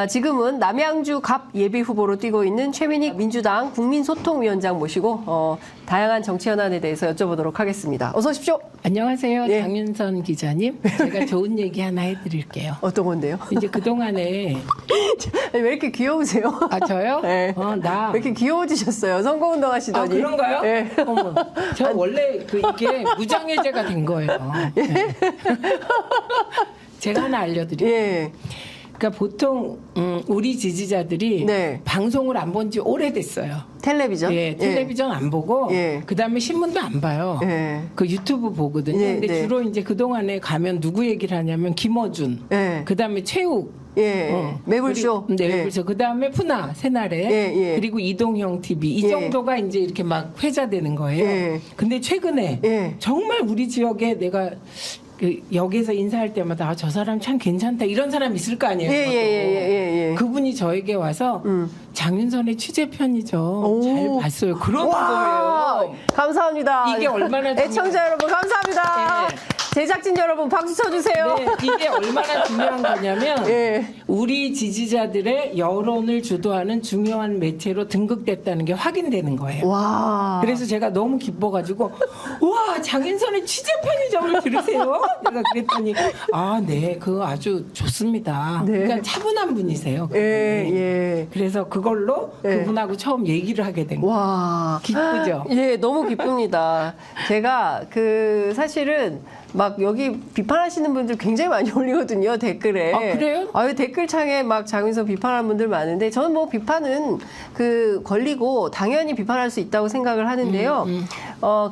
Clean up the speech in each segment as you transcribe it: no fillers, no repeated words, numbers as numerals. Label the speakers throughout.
Speaker 1: 지금은 남양주 갑 예비 후보로 뛰고 있는 최민희 민주당 국민소통위원장 모시고 다양한 정치 현안에 대해서 여쭤보도록 하겠습니다. 어서 오십시오.
Speaker 2: 안녕하세요.
Speaker 1: 네.
Speaker 2: 장윤선 기자님. 제가 좋은 얘기 하나 해드릴게요.
Speaker 1: 어떤 건데요?
Speaker 2: 이제 그동안에
Speaker 1: 왜 이렇게 귀여우세요?
Speaker 2: 아 저요?
Speaker 1: 네.
Speaker 2: 나.
Speaker 1: 왜 이렇게 귀여워지셨어요? 선거운동 하시더니.
Speaker 2: 아 그런가요?
Speaker 1: 네.
Speaker 2: 어머, 저 원래 이게 무장해제가 된 거예요. 네. 제가 하나 알려드릴게요.
Speaker 1: 예.
Speaker 2: 그러니까 보통 우리 지지자들이
Speaker 1: 네.
Speaker 2: 방송을 안 본 지 오래됐어요.
Speaker 1: 텔레비전?
Speaker 2: 예, 텔레비전 안 보고
Speaker 1: 예.
Speaker 2: 그다음에 신문도 안 봐요.
Speaker 1: 예.
Speaker 2: 그 유튜브 보거든요.
Speaker 1: 네,
Speaker 2: 근데
Speaker 1: 네.
Speaker 2: 주로 이제 그동안에 가면 누구 얘기를 하냐면 김어준,
Speaker 1: 예.
Speaker 2: 그다음에 최욱,
Speaker 1: 예. 매불쇼.
Speaker 2: 네,
Speaker 1: 예.
Speaker 2: 매불쇼. 그다음에 푸나 새날에
Speaker 1: 예, 예.
Speaker 2: 그리고 이동형 TV 이
Speaker 1: 예.
Speaker 2: 정도가 이제 이렇게 막 회자되는 거예요.
Speaker 1: 예.
Speaker 2: 근데 최근에
Speaker 1: 예.
Speaker 2: 정말 우리 지역에 내가 그 역에서 인사할 때마다 아, 저 사람 참 괜찮다 이런 사람 있을 거 아니에요. 저도.
Speaker 1: 예.
Speaker 2: 그분이 저에게 와서 장윤선의 취재편이죠.
Speaker 1: 오.
Speaker 2: 잘 봤어요. 그러는
Speaker 1: 와,
Speaker 2: 거예요.
Speaker 1: 감사합니다.
Speaker 2: 이게 얼마나
Speaker 1: 애청자 여러분 감사합니다.
Speaker 2: 네.
Speaker 1: 제작진 여러분 박수 쳐주세요.
Speaker 2: 네, 이게 얼마나 중요한 거냐면
Speaker 1: 예.
Speaker 2: 우리 지지자들의 여론을 주도하는 중요한 매체로 등극됐다는 게 확인되는 거예요.
Speaker 1: 와.
Speaker 2: 그래서 제가 너무 기뻐가지고 와 장윤선의 취재편의점을 들으세요? 내가 그랬더니 아 네 그거 아주 좋습니다.
Speaker 1: 네.
Speaker 2: 그러니까 차분한 분이세요. 그분이.
Speaker 1: 예.
Speaker 2: 그래서 그걸로
Speaker 1: 예.
Speaker 2: 그분하고 처음 얘기를 하게 된 거예요.
Speaker 1: 와.
Speaker 2: 기쁘죠?
Speaker 1: 예, 너무 기쁩니다. 제가 사실은 막 여기 비판하시는 분들 굉장히 많이 올리거든요, 댓글에.
Speaker 2: 아, 그래요?
Speaker 1: 댓글창에 막 장윤선 비판하는 분들 많은데 저는 뭐 비판은 권리고 당연히 비판할 수 있다고 생각을 하는데요.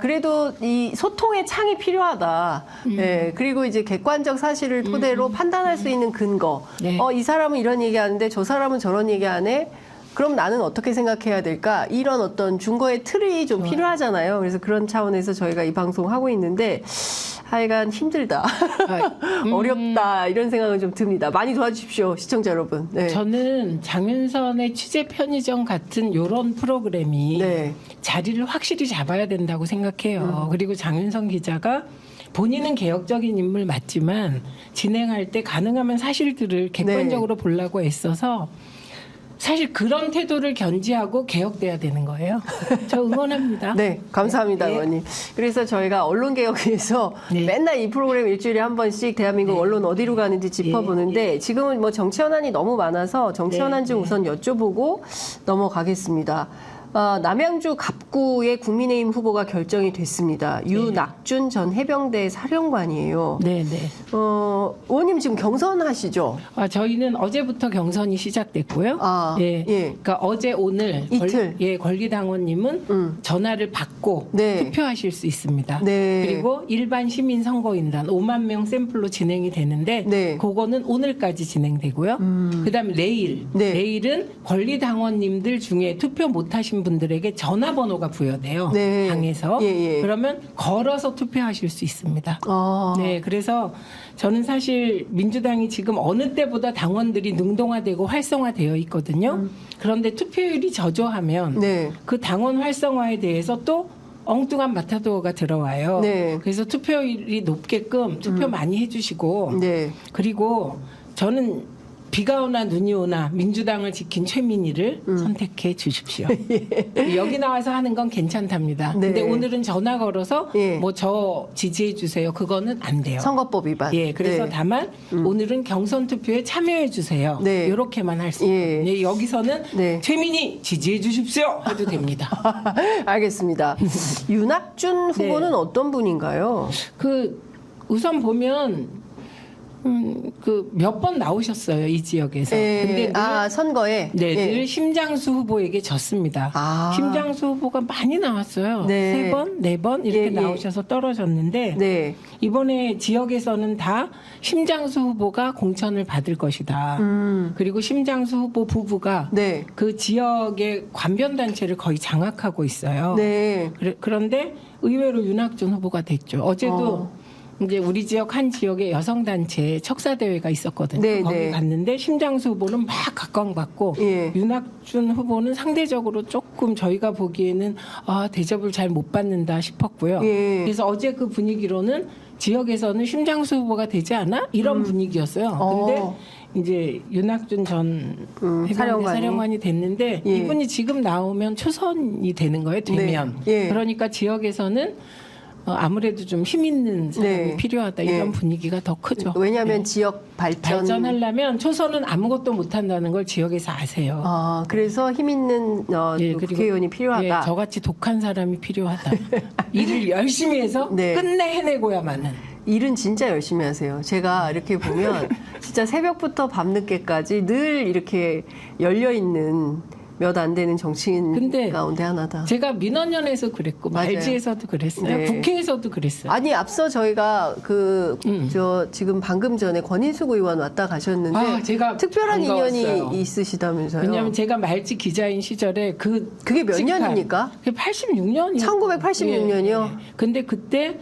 Speaker 1: 그래도 이 소통의 창이 필요하다. 예, 그리고 이제 객관적 사실을 토대로 판단할 수 있는 근거.
Speaker 2: 네.
Speaker 1: 이 사람은 이런 얘기하는데 저 사람은 저런 얘기하네. 그럼 나는 어떻게 생각해야 될까? 이런 어떤 준거의 틀이 좀 필요하잖아요. 그래서 그런 차원에서 저희가 이 방송 하고 있는데 하여간 힘들다. 어렵다. 이런 생각은 좀 듭니다. 많이 도와주십시오. 시청자 여러분. 네.
Speaker 2: 저는 장윤선의 취재 편의점 같은 이런 프로그램이
Speaker 1: 네.
Speaker 2: 자리를 확실히 잡아야 된다고 생각해요. 그리고 장윤선 기자가 본인은 개혁적인 인물 맞지만 진행할 때 가능하면 사실들을 객관적으로 보려고 애써서 사실 그런 태도를 견지하고 개혁돼야 되는 거예요. 저 응원합니다.
Speaker 1: 네, 감사합니다,
Speaker 2: 네.
Speaker 1: 의원님. 그래서 저희가 언론개혁위해서
Speaker 2: 네.
Speaker 1: 맨날 이 프로그램 일주일에 한 번씩 대한민국 언론 어디로 가는지 짚어보는데 지금은 뭐 정치 현안이 너무 많아서 정치 현안 좀 우선 여쭤보고 넘어가겠습니다. 남양주 갑구의 국민의힘 후보가 결정이 됐습니다. 유낙준 전 해병대 사령관이에요.
Speaker 2: 네.
Speaker 1: 의원님 지금 경선하시죠?
Speaker 2: 저희는 어제부터 경선이 시작됐고요.
Speaker 1: 예.
Speaker 2: 그러니까 어제 오늘
Speaker 1: 이틀.
Speaker 2: 권리당원님은 전화를 받고
Speaker 1: 네.
Speaker 2: 투표하실 수 있습니다.
Speaker 1: 네.
Speaker 2: 그리고 일반 시민 선거인단 5만 명 샘플로 진행이 되는데
Speaker 1: 네.
Speaker 2: 그거는 오늘까지 진행되고요. 그다음에 내일은 권리당원님들 중에 투표 못하신 분들에게 전화번호가 부여돼요.
Speaker 1: 네.
Speaker 2: 당에서.
Speaker 1: 예.
Speaker 2: 그러면 걸어서 투표하실 수 있습니다. 네, 그래서 저는 사실 민주당이 지금 어느 때보다 당원들이 능동화되고 활성화되어 있거든요. 그런데 투표율이 저조하면
Speaker 1: 네.
Speaker 2: 그 당원 활성화에 대해서 또 엉뚱한 마타도어가 들어와요.
Speaker 1: 네.
Speaker 2: 그래서 투표율이 높게끔 투표 많이 해주시고
Speaker 1: 네.
Speaker 2: 그리고 저는 비가 오나 눈이 오나 민주당을 지킨 최민희를 선택해 주십시오. 여기 나와서 하는 건 괜찮답니다.
Speaker 1: 네.
Speaker 2: 근데 오늘은 전화 걸어서
Speaker 1: 예.
Speaker 2: 뭐 저 지지해 주세요. 그거는 안 돼요.
Speaker 1: 선거법 위반.
Speaker 2: 예, 그래서
Speaker 1: 네.
Speaker 2: 다만 오늘은 경선 투표에 참여해 주세요.
Speaker 1: 네.
Speaker 2: 이렇게만 할 수
Speaker 1: 예.
Speaker 2: 있거든요. 여기서는
Speaker 1: 네.
Speaker 2: 최민희 지지해 주십시오 해도 됩니다.
Speaker 1: 알겠습니다. 유낙준 후보는 어떤 분인가요?
Speaker 2: 우선 보면 몇 번 나오셨어요 이 지역에서. 근데 늘,
Speaker 1: 선거에.
Speaker 2: 네,
Speaker 1: 예.
Speaker 2: 늘 심장수 후보에게 졌습니다. 심장수 후보가 많이 나왔어요.
Speaker 1: 네.
Speaker 2: 3번, 4번 이렇게
Speaker 1: 예.
Speaker 2: 나오셔서 떨어졌는데
Speaker 1: 네.
Speaker 2: 이번에 지역에서는 다 심장수 후보가 공천을 받을 것이다. 그리고 심장수 후보 부부가
Speaker 1: 네.
Speaker 2: 그 지역의 관변단체를 거의 장악하고 있어요.
Speaker 1: 네.
Speaker 2: 그런데 의외로 윤학준 후보가 됐죠. 어제도 이제 우리 지역 한 지역의 여성단체 척사대회가 있었거든요.
Speaker 1: 네,
Speaker 2: 거기
Speaker 1: 네.
Speaker 2: 갔는데 심장수 후보는 막 각광받고
Speaker 1: 예.
Speaker 2: 윤학준 후보는 상대적으로 조금 저희가 보기에는 대접을 잘 못 받는다 싶었고요.
Speaker 1: 예.
Speaker 2: 그래서 어제 그 분위기로는 지역에서는 심장수 후보가 되지 않아? 이런 분위기였어요. 근데 이제 윤학준 전 해병대 사령관이 됐는데
Speaker 1: 예.
Speaker 2: 이분이 지금 나오면 초선이 되는 거예요. 되면.
Speaker 1: 네. 예.
Speaker 2: 그러니까 지역에서는 아무래도 좀 힘 있는 사람이
Speaker 1: 네.
Speaker 2: 필요하다 이런
Speaker 1: 예.
Speaker 2: 분위기가 더 크죠.
Speaker 1: 왜냐하면
Speaker 2: 네.
Speaker 1: 지역
Speaker 2: 발전하려면 초선은 아무것도 못한다는 걸 지역에서 아세요.
Speaker 1: 그래서 힘 있는
Speaker 2: 예, 그리고
Speaker 1: 국회의원이 필요하다.
Speaker 2: 예, 저같이 독한 사람이 필요하다. 일을 열심히 해서
Speaker 1: 네.
Speaker 2: 끝내 해내고야만은.
Speaker 1: 일은 진짜 열심히 하세요. 제가 이렇게 보면 진짜 새벽부터 밤늦게까지 늘 이렇게 열려 있는 몇 안 되는 정치인
Speaker 2: 근데
Speaker 1: 가운데 하나다.
Speaker 2: 제가 민원연에서 그랬고
Speaker 1: 맞아요.
Speaker 2: 말지에서도 그랬어요.
Speaker 1: 네.
Speaker 2: 국회에서도 그랬어요.
Speaker 1: 아니 앞서 저희가 지금 방금 전에 권인숙 의원 왔다 가셨는데
Speaker 2: 제가
Speaker 1: 특별한
Speaker 2: 반가웠어요.
Speaker 1: 인연이 있으시다면서요.
Speaker 2: 왜냐하면 제가 말지 기자인 시절에
Speaker 1: 그게 몇 년입니까?
Speaker 2: 86년이요.
Speaker 1: 1986년이요?
Speaker 2: 근데 그때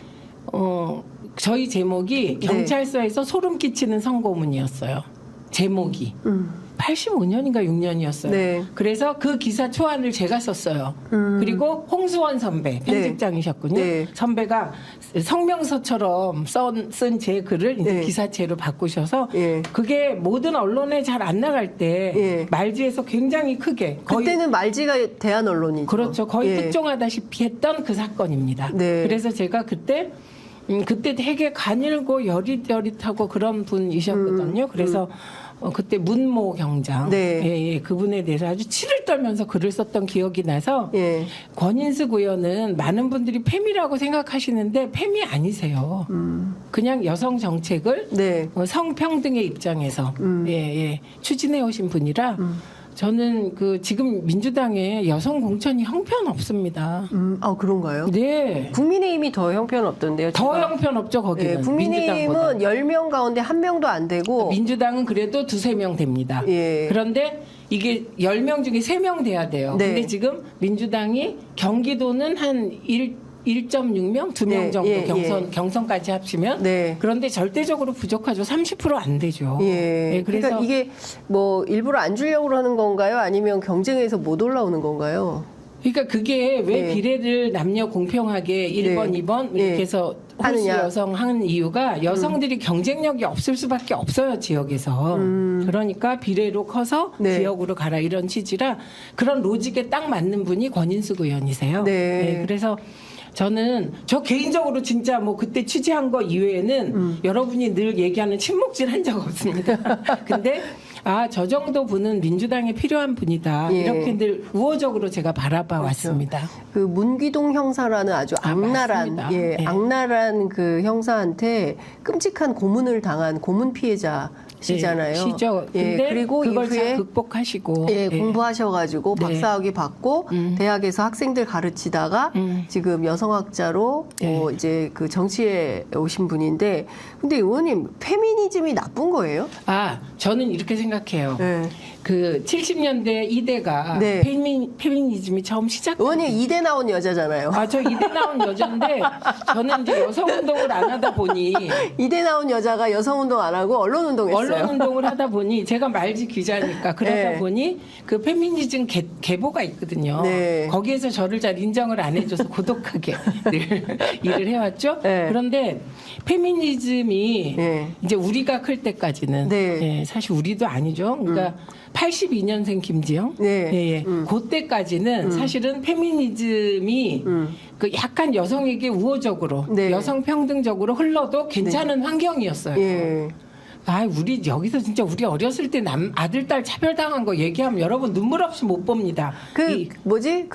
Speaker 2: 저희 제목이 경찰서에서 소름 끼치는 선고문이었어요. 제목이. 85년인가 6년이었어요.
Speaker 1: 네.
Speaker 2: 그래서 그 기사 초안을 제가 썼어요. 그리고 홍수원 선배 편집장이셨군요.
Speaker 1: 네.
Speaker 2: 선배가 성명서처럼 쓴 제 글을 이제
Speaker 1: 네.
Speaker 2: 기사체로 바꾸셔서
Speaker 1: 예.
Speaker 2: 그게 모든 언론에 잘 안 나갈 때
Speaker 1: 예.
Speaker 2: 말지에서 굉장히 크게 거의
Speaker 1: 그때는 말지가 대한 언론이죠.
Speaker 2: 그렇죠. 거의
Speaker 1: 예.
Speaker 2: 특종하다시피 했던 그 사건입니다.
Speaker 1: 네.
Speaker 2: 그래서 제가 그때 되게 가늘고 여릿여릿하고 그런 분이셨거든요. 그래서 그때 문모 경장
Speaker 1: 네.
Speaker 2: 예, 그분에 대해서 아주 치를 떨면서 글을 썼던 기억이 나서
Speaker 1: 예.
Speaker 2: 권인숙 의원은 많은 분들이 팸이라고 생각하시는데 팸이 아니세요. 그냥 여성 정책을
Speaker 1: 네.
Speaker 2: 성평등의 입장에서 추진해 오신 분이라 저는 지금 민주당에 여성 공천이 형편없습니다.
Speaker 1: 그런가요?
Speaker 2: 네.
Speaker 1: 국민의힘이 더 형편없던데요.
Speaker 2: 더
Speaker 1: 제가.
Speaker 2: 형편없죠, 거기는.
Speaker 1: 예, 국민의힘은
Speaker 2: 민주당보다.
Speaker 1: 10명 가운데 1명도 안 되고
Speaker 2: 민주당은 그래도 2-3명 됩니다.
Speaker 1: 예.
Speaker 2: 그런데 이게 10명 중에 3명 돼야 돼요.
Speaker 1: 네.
Speaker 2: 근데 지금 민주당이 경기도는 한 1.6명, 2명
Speaker 1: 네,
Speaker 2: 정도
Speaker 1: 예,
Speaker 2: 경선까지 합치면
Speaker 1: 네.
Speaker 2: 그런데 절대적으로 부족하죠. 30% 안 되죠.
Speaker 1: 예.
Speaker 2: 그래서
Speaker 1: 그러니까 이게 뭐 일부러 안 주려고 하는 건가요? 아니면 경쟁에서 못 올라오는 건가요?
Speaker 2: 그러니까 그게 왜
Speaker 1: 네.
Speaker 2: 비례를 남녀 공평하게 1번,
Speaker 1: 네.
Speaker 2: 2번
Speaker 1: 네.
Speaker 2: 이렇게 해서 홀수
Speaker 1: 하느냐.
Speaker 2: 여성 하는 이유가 여성들이 경쟁력이 없을 수밖에 없어요, 지역에서. 그러니까 비례로 커서
Speaker 1: 네.
Speaker 2: 지역으로 가라 이런 취지라 그런 로직에 딱 맞는 분이 권인숙 의원이세요.
Speaker 1: 네.
Speaker 2: 그래서 저 개인적으로 진짜 뭐 그때 취재한 거 이외에는 여러분이 늘 얘기하는 친목질 한 적 없습니다. 근데 저 정도 분은 민주당에 필요한 분이다.
Speaker 1: 예.
Speaker 2: 이렇게 늘 우호적으로 제가 바라봐
Speaker 1: 그렇죠.
Speaker 2: 왔습니다.
Speaker 1: 그 문기동 형사라는 아주 악랄한
Speaker 2: 맞습니다. 예.
Speaker 1: 악랄한 그 형사한테 끔찍한 고문을 당한 고문 피해자시잖아요.
Speaker 2: 시죠.
Speaker 1: 예,
Speaker 2: 근데
Speaker 1: 그리고
Speaker 2: 그걸
Speaker 1: 이후에
Speaker 2: 잘 극복하시고
Speaker 1: 공부하셔가지고
Speaker 2: 네.
Speaker 1: 박사학위 받고 대학에서 학생들 가르치다가 지금 여성학자로
Speaker 2: 네.
Speaker 1: 이제 그 정치에 오신 분인데, 근데 의원님 페미니즘이 나쁜 거예요?
Speaker 2: 저는 이렇게 생각해요.
Speaker 1: 네.
Speaker 2: 그 70년대 이대가
Speaker 1: 네.
Speaker 2: 페미니즘이 처음 시작.
Speaker 1: 의원님 이대 나온 여자잖아요.
Speaker 2: 저 이대 나온 여자인데 저는 이제 여성 운동을 안 하다 보니
Speaker 1: 이대 나온 여자가 여성 운동 안 하고 언론 운동했어요.
Speaker 2: 언론 운동을 하다 보니 제가 말지 기자니까 그러다
Speaker 1: 네.
Speaker 2: 보니 그 페미니즘 계보가 있거든요.
Speaker 1: 네.
Speaker 2: 거기에서 저를 잘 인정을 안 해줘서 고독하게 늘 일을 해왔죠.
Speaker 1: 네.
Speaker 2: 그런데 페미니즘이
Speaker 1: 네.
Speaker 2: 이제 우리가 클 때까지는
Speaker 1: 네.
Speaker 2: 사실 우리도 아니죠. 그러니까 82년생 김지영,
Speaker 1: 네.
Speaker 2: 그때까지는 사실은 페미니즘이 그 약간 여성에게 우호적으로
Speaker 1: 네.
Speaker 2: 여성 평등적으로 흘러도 괜찮은 환경이었어요.
Speaker 1: 예.
Speaker 2: 우리 여기서 진짜 우리 어렸을 때 아들, 딸 차별당한 거 얘기하면 여러분 눈물 없이 못 봅니다.
Speaker 1: 그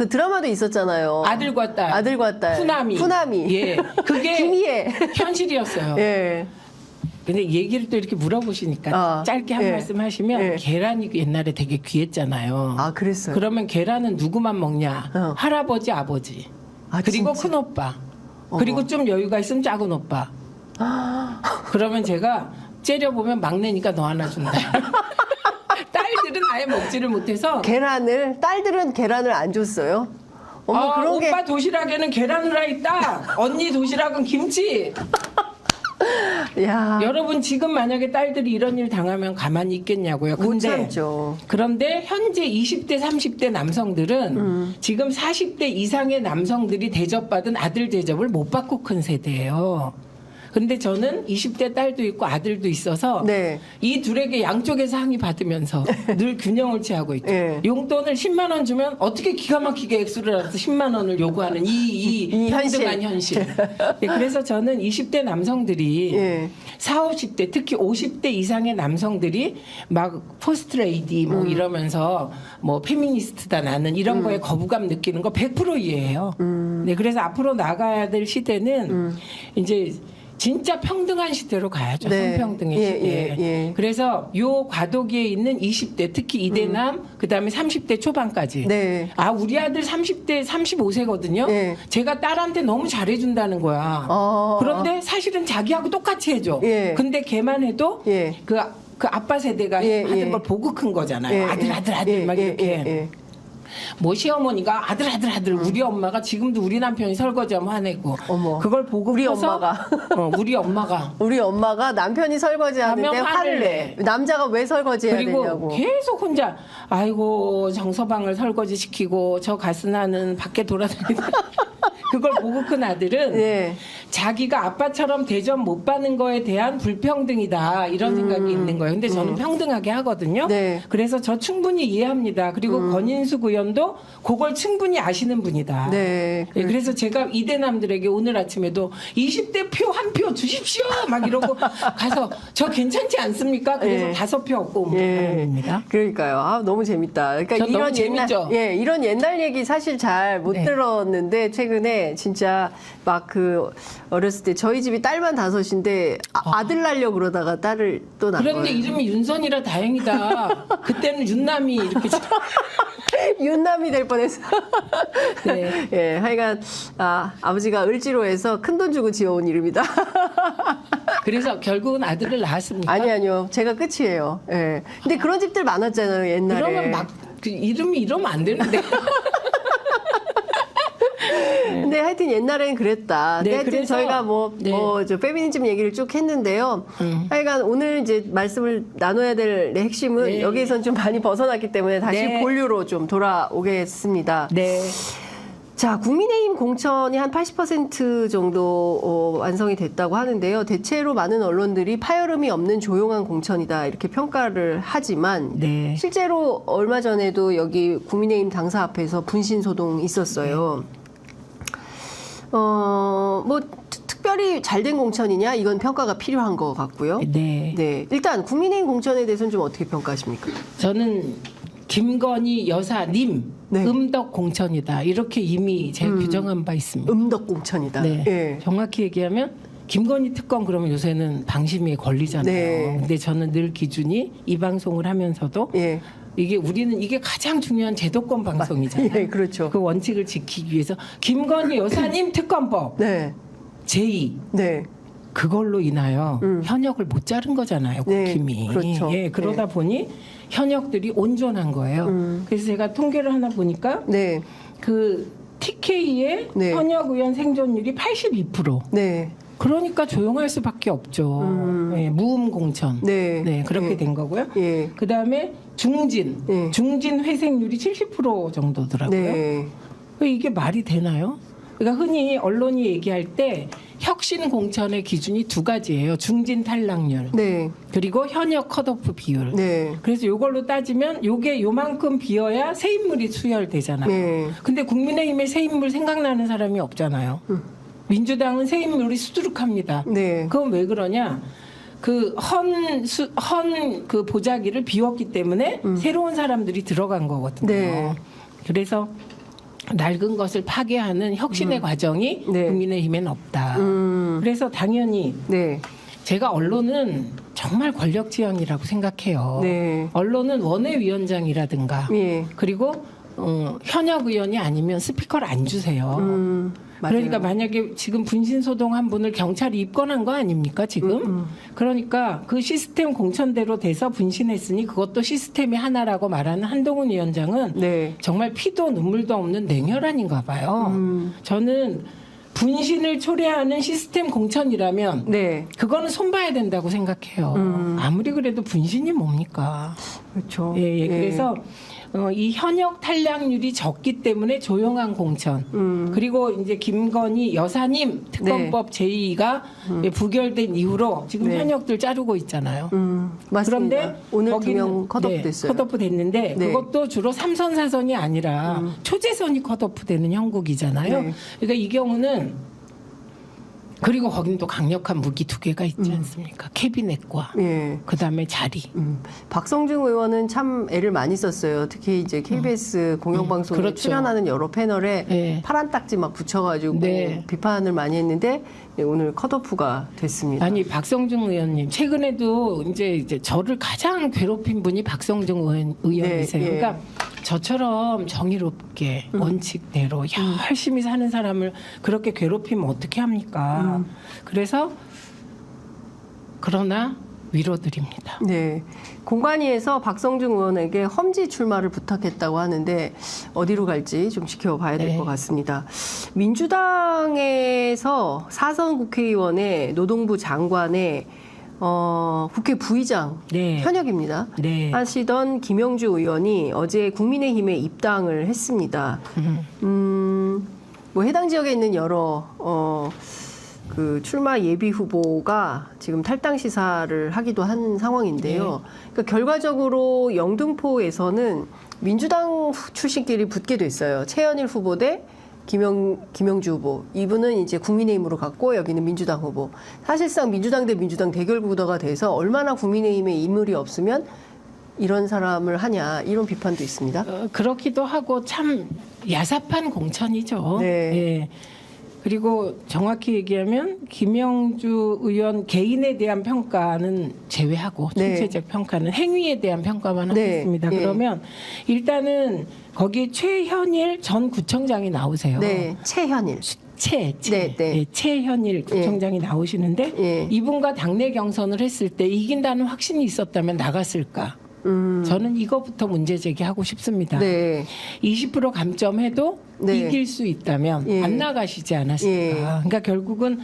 Speaker 1: 드라마도 있었잖아요.
Speaker 2: 아들과 딸.
Speaker 1: 아들과 딸.
Speaker 2: 후나미. 예. 그게
Speaker 1: 김희애.
Speaker 2: 현실이었어요.
Speaker 1: 예.
Speaker 2: 근데 얘기를 또 이렇게 물어보시니까 짧게 한
Speaker 1: 예.
Speaker 2: 말씀 하시면
Speaker 1: 예.
Speaker 2: 계란이 옛날에 되게 귀했잖아요.
Speaker 1: 그랬어요.
Speaker 2: 그러면 계란은 누구만 먹냐? 할아버지, 아버지. 그리고
Speaker 1: 진짜?
Speaker 2: 큰 오빠. 그리고 좀 여유가 있으면 작은 오빠. 그러면 제가 째려보면 막내니까 너 하나 준다. 딸들은 아예 먹지를 못해서
Speaker 1: 딸들은 계란을 안 줬어요? 그런
Speaker 2: 오빠 도시락에는 계란 후라이 딱, 언니 도시락은 김치.
Speaker 1: 야,
Speaker 2: 여러분 지금 만약에 딸들이 이런 일 당하면 가만히 있겠냐고요.
Speaker 1: 못
Speaker 2: 근데
Speaker 1: 참죠.
Speaker 2: 그런데 현재 20대, 30대 남성들은 지금 40대 이상의 남성들이 대접받은 아들 대접을 못 받고 큰 세대예요. 근데 저는 20대 딸도 있고 아들도 있어서
Speaker 1: 네.
Speaker 2: 이 둘에게 양쪽에서 항의 받으면서 늘 균형을 취하고 있죠.
Speaker 1: 네.
Speaker 2: 용돈을 10만 원 주면 어떻게 기가 막히게 액수를 알아서 10만 원을 요구하는 이 평등한 현실. 네, 그래서 저는 20대 남성들이
Speaker 1: 예.
Speaker 2: 40, 50대 특히 50대 이상의 남성들이 막 포스트 레이디 뭐 이러면서 뭐 페미니스트다 나는 이런 거에 거부감 느끼는 거 100% 이해해요. 네, 그래서 앞으로 나가야 될 시대는 이제 진짜 평등한 시대로 가야죠.
Speaker 1: 네.
Speaker 2: 성평등의
Speaker 1: 예,
Speaker 2: 시대.
Speaker 1: 예, 예.
Speaker 2: 그래서 요 과도기에 있는 20대 특히 이대남 그다음에 30대 초반까지.
Speaker 1: 네.
Speaker 2: 아 우리 아들 30대 35세거든요.
Speaker 1: 예.
Speaker 2: 제가 딸한테 너무 잘해준다는 거야. 그런데 사실은 자기하고 똑같이 해줘.
Speaker 1: 예.
Speaker 2: 근데 걔만 해도
Speaker 1: 예.
Speaker 2: 그 아빠 세대가
Speaker 1: 예,
Speaker 2: 하던
Speaker 1: 예.
Speaker 2: 걸 보고 큰 거잖아요.
Speaker 1: 예,
Speaker 2: 아들
Speaker 1: 예,
Speaker 2: 막
Speaker 1: 예,
Speaker 2: 이렇게.
Speaker 1: 예, 예.
Speaker 2: 뭐 시어머니가 아들 우리 엄마가 지금도 우리 남편이 설거지하면 화내고
Speaker 1: 어머.
Speaker 2: 그걸 보고
Speaker 1: 우리
Speaker 2: 커서
Speaker 1: 엄마가.
Speaker 2: 우리 엄마가
Speaker 1: 우리 엄마가 남편이 설거지하는데
Speaker 2: 하면
Speaker 1: 화를 내. 남자가 왜 설거지해야
Speaker 2: 그리고
Speaker 1: 되냐고.
Speaker 2: 계속 혼자 아이고 정서방을 설거지 시키고 저 가스나는 밖에 돌아다니다 그걸 보고 큰 아들은
Speaker 1: 예.
Speaker 2: 자기가 아빠처럼 대접 못 받는 거에 대한 불평등이다 이런 생각이 있는 거예요. 근데 저는 평등하게 하거든요.
Speaker 1: 네.
Speaker 2: 그래서 저 충분히 이해합니다. 그리고 권인숙 의원도 그걸 충분히 아시는 분이다.
Speaker 1: 네.
Speaker 2: 예, 그래서 제가 이대남들에게 오늘 아침에도 20대 표 한 표 주십시오 막 이러고 가서 저 괜찮지 않습니까? 그래서
Speaker 1: 예.
Speaker 2: 5표 얻고 온
Speaker 1: 예.
Speaker 2: 사람입니다.
Speaker 1: 그러니까요. 아, 너무 재밌다. 그러니까
Speaker 2: 저
Speaker 1: 이런
Speaker 2: 너무 재밌죠?
Speaker 1: 이런 옛날 얘기 사실 잘 못
Speaker 2: 네.
Speaker 1: 들었는데 최근에 진짜 막 그 어렸을 때 저희 집이 딸만 5인데 아들 낳으려 그러다가 딸을 또 낳은
Speaker 2: 그런데
Speaker 1: 거예요.
Speaker 2: 이름이 윤선이라 다행이다. 그때는 윤남이 이렇게
Speaker 1: 윤남이 될 뻔했어.
Speaker 2: 네.
Speaker 1: 예, 하여간 아버지가 을지로에서 큰 돈 주고 지어온 이름이다.
Speaker 2: 그래서 결국은 아들을 낳았습니까?
Speaker 1: 아니요. 제가 끝이에요. 예. 근데 그런 집들 많았잖아요, 옛날에.
Speaker 2: 그러면 막 그 이름이 이러면 안 되는데.
Speaker 1: 근데 하여튼 옛날엔 그랬다.
Speaker 2: 네,
Speaker 1: 근데 하여튼
Speaker 2: 그래서-
Speaker 1: 저희가
Speaker 2: 네.
Speaker 1: 저 페미니즘 얘기를 쭉 했는데요. 하여간 오늘 이제 말씀을 나눠야 될 핵심은
Speaker 2: 네.
Speaker 1: 여기에선 좀 많이 벗어났기 때문에 다시
Speaker 2: 네.
Speaker 1: 본류로 좀 돌아오겠습니다.
Speaker 2: 네.
Speaker 1: 자, 국민의힘 공천이 한 80% 정도 완성이 됐다고 하는데요. 대체로 많은 언론들이 파열음이 없는 조용한 공천이다 이렇게 평가를 하지만
Speaker 2: 네.
Speaker 1: 실제로 얼마 전에도 여기 국민의힘 당사 앞에서 분신 소동 있었어요. 뭐 특별히 잘된 공천이냐 이건 평가가 필요한 것 같고요.
Speaker 2: 네.
Speaker 1: 네, 일단 국민의힘 공천에 대해서는 좀 어떻게 평가하십니까?
Speaker 2: 저는 김건희 여사님
Speaker 1: 네.
Speaker 2: 음덕 공천이다. 이렇게 이미 제가 규정한 바 있습니다.
Speaker 1: 음덕 공천이다.
Speaker 2: 네.
Speaker 1: 예.
Speaker 2: 정확히 얘기하면 김건희 특검 그러면 요새는 방심위에 걸리잖아요.
Speaker 1: 네.
Speaker 2: 근데 저는 늘 기준이 이 방송을 하면서도
Speaker 1: 예.
Speaker 2: 우리는 이게 가장 중요한 제도권 방송이잖아요.
Speaker 1: 예, 그렇죠.
Speaker 2: 그 원칙을 지키기 위해서 김건희 여사님 특검법
Speaker 1: 네.
Speaker 2: 제2
Speaker 1: 네.
Speaker 2: 그걸로 인하여 현역을 못 자른 거잖아요.
Speaker 1: 네,
Speaker 2: 국힘이.
Speaker 1: 그렇죠.
Speaker 2: 예, 그러다 보니 현역들이 온전한 거예요. 그래서 제가 통계를 하나 보니까
Speaker 1: 네.
Speaker 2: 그 TK의
Speaker 1: 네.
Speaker 2: 현역 의원 생존율이 82%.
Speaker 1: 네.
Speaker 2: 그러니까 조용할 수밖에 없죠. 예, 무음 공천.
Speaker 1: 네.
Speaker 2: 그렇게
Speaker 1: 예.
Speaker 2: 된 거고요.
Speaker 1: 예.
Speaker 2: 그다음에 중진.
Speaker 1: 예.
Speaker 2: 중진 회생률이 70% 정도더라고요.
Speaker 1: 네.
Speaker 2: 이게 말이 되나요? 그러니까 흔히 언론이 얘기할 때 혁신 공천의 기준이 2가지예요. 중진 탈락률.
Speaker 1: 네.
Speaker 2: 그리고 현역 컷오프 비율.
Speaker 1: 네.
Speaker 2: 그래서 이걸로 따지면 요게 요만큼 비어야 새 인물이 수혈되잖아요.
Speaker 1: 네.
Speaker 2: 근데 국민의힘에 새 인물 생각나는 사람이 없잖아요. 민주당은 새 인물이 수두룩합니다.
Speaker 1: 네.
Speaker 2: 그건 왜 그러냐? 그 그 보자기를 비웠기 때문에 새로운 사람들이 들어간 거거든요.
Speaker 1: 네.
Speaker 2: 그래서 낡은 것을 파괴하는 혁신의 과정이
Speaker 1: 네.
Speaker 2: 국민의힘엔 없다.
Speaker 1: 음.
Speaker 2: 그래서 당연히
Speaker 1: 네.
Speaker 2: 제가 언론은 정말 권력지향이라고 생각해요.
Speaker 1: 네.
Speaker 2: 언론은 원외위원장이라든가
Speaker 1: 예.
Speaker 2: 그리고 현역 의원이 아니면 스피커를 안 주세요.
Speaker 1: 맞아요.
Speaker 2: 그러니까 만약에 지금 분신소동 한 분을 경찰이 입건한 거 아닙니까 지금? 그러니까 그 시스템 공천대로 돼서 분신했으니 그것도 시스템의 하나라고 말하는 한동훈 위원장은
Speaker 1: 네.
Speaker 2: 정말 피도 눈물도 없는 냉혈한인가 봐요. 저는 분신을 초래하는 시스템 공천이라면
Speaker 1: 네.
Speaker 2: 그거는 손봐야 된다고 생각해요. 아무리 그래도 분신이 뭡니까?
Speaker 1: 그렇죠.
Speaker 2: 예, 예. 그래서 이 현역 탈락률이 적기 때문에 조용한 공천. 그리고 이제 김건희 여사님 특검법 제2가 부결된 이후로 지금
Speaker 1: 네.
Speaker 2: 현역들 자르고 있잖아요.
Speaker 1: 맞습니다.
Speaker 2: 그런데
Speaker 1: 오늘
Speaker 2: 거기는
Speaker 1: 2명 컷오프 됐어요.
Speaker 2: 컷오프 됐는데
Speaker 1: 네.
Speaker 2: 그것도 주로 3선 4선이 아니라 초재선이 컷오프 되는 형국이잖아요.
Speaker 1: 네.
Speaker 2: 그러니까 이 경우는 그리고 거기는 또 강력한 무기 두 개가 있지 않습니까? 캐비넷과
Speaker 1: 예.
Speaker 2: 그다음에 자리.
Speaker 1: 박성중 의원은 참 애를 많이 썼어요. 특히 이제 KBS 공영방송에
Speaker 2: 그렇죠.
Speaker 1: 출연하는 여러 패널에
Speaker 2: 네.
Speaker 1: 파란 딱지 막 붙여가지고
Speaker 2: 네.
Speaker 1: 비판을 많이 했는데 네, 오늘 컷오프가 됐습니다.
Speaker 2: 아니 박성중 의원님 최근에도 이제 저를 가장 괴롭힌 분이 박성중 의원이세요.
Speaker 1: 네, 예.
Speaker 2: 그러니까 저처럼 정의롭게 원칙대로 열심히 사는 사람을 그렇게 괴롭히면 어떻게 합니까? 그래서 그러나 위로드립니다.
Speaker 1: 네. 공관위에서 박성중 의원에게 험지 출마를 부탁했다고 하는데 어디로 갈지 좀 지켜봐야 될
Speaker 2: 네.
Speaker 1: 것 같습니다. 민주당에서 사선 국회의원의 노동부 장관의 국회 부의장
Speaker 2: 네.
Speaker 1: 현역입니다.
Speaker 2: 네.
Speaker 1: 하시던 김영주 의원이 어제 국민의힘에 입당을 했습니다. 뭐 해당 지역에 있는 여러 그 출마 예비 후보가 지금 탈당 시사를 하기도 한 상황인데요. 그러니까 결과적으로 영등포에서는 민주당 출신끼리 붙게 됐어요. 최현일 후보 대 김영주 후보. 이분은 이제 국민의힘으로 갔고 여기는 민주당 후보. 사실상 민주당 대 민주당 대결 구도가 돼서 얼마나 국민의힘에 인물이 없으면 이런 사람을 하냐 이런 비판도 있습니다.
Speaker 2: 그렇기도 하고 참 야삽한 공천이죠.
Speaker 1: 네.
Speaker 2: 예. 그리고 정확히 얘기하면 김영주 의원 개인에 대한 평가는 제외하고
Speaker 1: 네.
Speaker 2: 총체적 평가는 행위에 대한 평가만
Speaker 1: 네.
Speaker 2: 하겠습니다.
Speaker 1: 예.
Speaker 2: 그러면 일단은 거기 최현일 전 구청장이 나오세요.
Speaker 1: 네, 최현일.
Speaker 2: 네,
Speaker 1: 네.
Speaker 2: 예, 최현일 구청장이 나오시는데
Speaker 1: 예.
Speaker 2: 이분과 당내 경선을 했을 때 이긴다는 확신이 있었다면 나갔을까? 저는 이거부터 문제 제기하고 싶습니다.
Speaker 1: 네.
Speaker 2: 20% 감점해도
Speaker 1: 네.
Speaker 2: 이길 수 있다면
Speaker 1: 예.
Speaker 2: 안 나가시지 않았을까.
Speaker 1: 예.
Speaker 2: 그러니까 결국은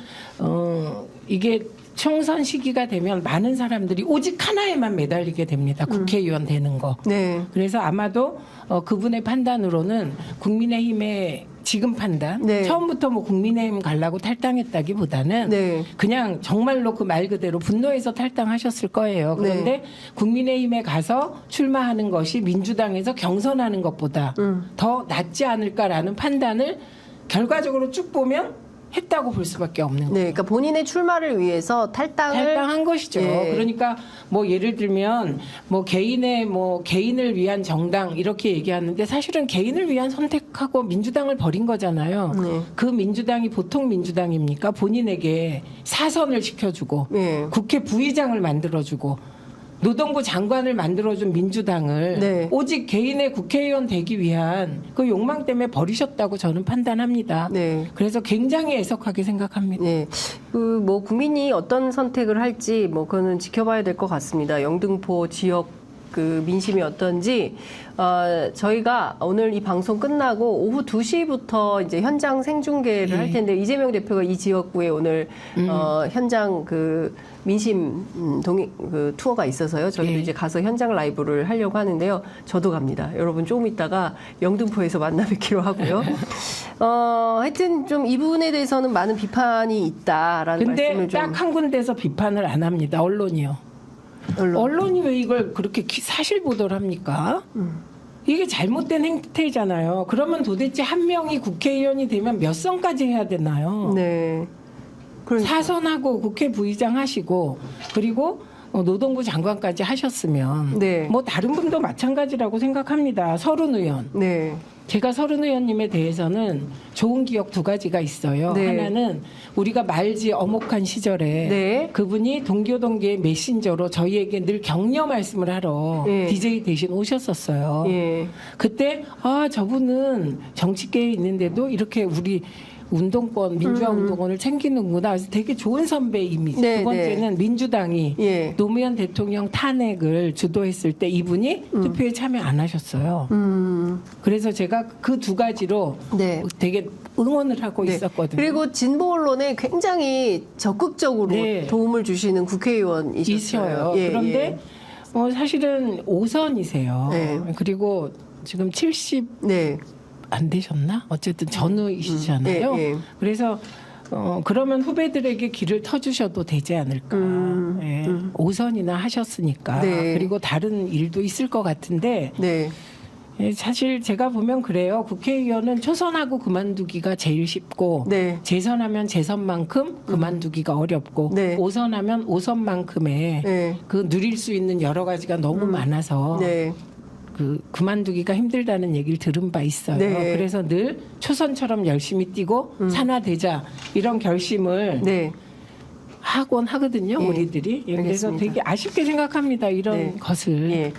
Speaker 2: 이게 총선 시기가 되면 많은 사람들이 오직 하나에만 매달리게 됩니다. 국회의원 되는 거.
Speaker 1: 네.
Speaker 2: 그래서 아마도 그분의 판단으로는 국민의힘의 지금 판단,
Speaker 1: 네.
Speaker 2: 처음부터 뭐 국민의힘 가려고 탈당했다기보다는
Speaker 1: 네.
Speaker 2: 그냥 정말로 그 말 그대로 분노해서 탈당하셨을 거예요. 그런데
Speaker 1: 네.
Speaker 2: 국민의힘에 가서 출마하는 것이 민주당에서 경선하는 것보다 더 낫지 않을까라는 판단을 결과적으로 쭉 보면 했다고 볼 수밖에 없는 거예요.
Speaker 1: 네, 그러니까 본인의 출마를 위해서
Speaker 2: 탈당한 것이죠.
Speaker 1: 예.
Speaker 2: 그러니까 뭐 예를 들면 뭐 개인을 위한 정당 이렇게 얘기하는데 사실은 개인을 위한 선택하고 민주당을 버린 거잖아요.
Speaker 1: 네.
Speaker 2: 그 민주당이 보통 민주당입니까? 본인에게 사선을 시켜주고
Speaker 1: 네.
Speaker 2: 국회 부의장을 만들어주고 노동부 장관을 만들어준 민주당을
Speaker 1: 네.
Speaker 2: 오직 개인의 국회의원 되기 위한 그 욕망 때문에 버리셨다고 저는 판단합니다.
Speaker 1: 네.
Speaker 2: 그래서 굉장히 애석하게 생각합니다.
Speaker 1: 네. 그 뭐 국민이 어떤 선택을 할지 뭐 그거는 지켜봐야 될 것 같습니다. 영등포 지역 그 민심이 어떤지 저희가 오늘 이 방송 끝나고 오후 2시부터 이제 현장 생중계를 할 텐데 이재명 대표가 이 지역구에 오늘 현장 그 민심 그 투어가 있어서요. 저희도 이제 가서 현장 라이브를 하려고 하는데요. 저도 갑니다. 여러분 조금 있다가 영등포에서 만나 뵙기로 하고요. 하여튼 좀 이 부분에 대해서는 많은 비판이 있다라는
Speaker 2: 근데
Speaker 1: 말씀을 좀
Speaker 2: 딱 한 군데서 비판을 안 합니다. 언론이요. 언론이 왜 이걸 그렇게 사실 보도를 합니까? 이게 잘못된 행태잖아요. 그러면 도대체 한 명이 국회의원이 되면 몇 선까지 해야 되나요?
Speaker 1: 네. 그러니까.
Speaker 2: 사선하고 국회 부의장 하시고 그리고 노동부 장관까지 하셨으면
Speaker 1: 네.
Speaker 2: 뭐 다른 분도 마찬가지라고 생각합니다. 서른 의원.
Speaker 1: 네.
Speaker 2: 제가 서른 의원님에 대해서는 좋은 기억 두 가지가 있어요.
Speaker 1: 네.
Speaker 2: 하나는 우리가 말지 어목한 시절에
Speaker 1: 네.
Speaker 2: 그분이 동교동계의 메신저로 저희에게 늘 격려 말씀을 하러
Speaker 1: 네.
Speaker 2: DJ 대신 오셨었어요.
Speaker 1: 예.
Speaker 2: 그때 저분은 정치계에 있는데도 이렇게 운동권, 민주화 운동권을 챙기는구나. 그래서 되게 좋은 선배 이미지.
Speaker 1: 네,
Speaker 2: 두 번째는 민주당이
Speaker 1: 예.
Speaker 2: 노무현 대통령 탄핵을 주도했을 때 이분이 투표에 참여 안 하셨어요. 그래서 제가 그 두 가지로
Speaker 1: 네.
Speaker 2: 되게 응원을 하고
Speaker 1: 네.
Speaker 2: 있었거든요.
Speaker 1: 그리고 진보 언론에 굉장히 적극적으로
Speaker 2: 네.
Speaker 1: 도움을 주시는 국회의원이셨어요.
Speaker 2: 있어요.
Speaker 1: 예,
Speaker 2: 그런데 사실은 5선이세요.
Speaker 1: 네.
Speaker 2: 그리고 지금 70
Speaker 1: 네.
Speaker 2: 안 되셨나? 어쨌든 전후이시잖아요.
Speaker 1: 예, 예.
Speaker 2: 그래서 그러면 후배들에게 길을 터주셔도 되지 않을까. 예. 5선이나 하셨으니까.
Speaker 1: 네.
Speaker 2: 그리고 다른 일도 있을 것 같은데
Speaker 1: 네.
Speaker 2: 예, 사실 제가 보면 그래요. 국회의원은 초선하고 그만두기가 제일 쉽고
Speaker 1: 네.
Speaker 2: 재선하면 재선만큼 그만두기가 어렵고
Speaker 1: 네.
Speaker 2: 5선하면 5선만큼의
Speaker 1: 네.
Speaker 2: 그 누릴 수 있는 여러 가지가 너무 많아서
Speaker 1: 네.
Speaker 2: 그만두기가 힘들다는 얘기를 들은 바 있어요.
Speaker 1: 네.
Speaker 2: 그래서 늘 초선처럼 열심히 뛰고 산화되자 이런 결심을
Speaker 1: 네.
Speaker 2: 하곤 하거든요.
Speaker 1: 예.
Speaker 2: 우리들이. 예, 그래서
Speaker 1: 알겠습니다.
Speaker 2: 되게 아쉽게 생각합니다. 이런
Speaker 1: 네.
Speaker 2: 것을.
Speaker 1: 예.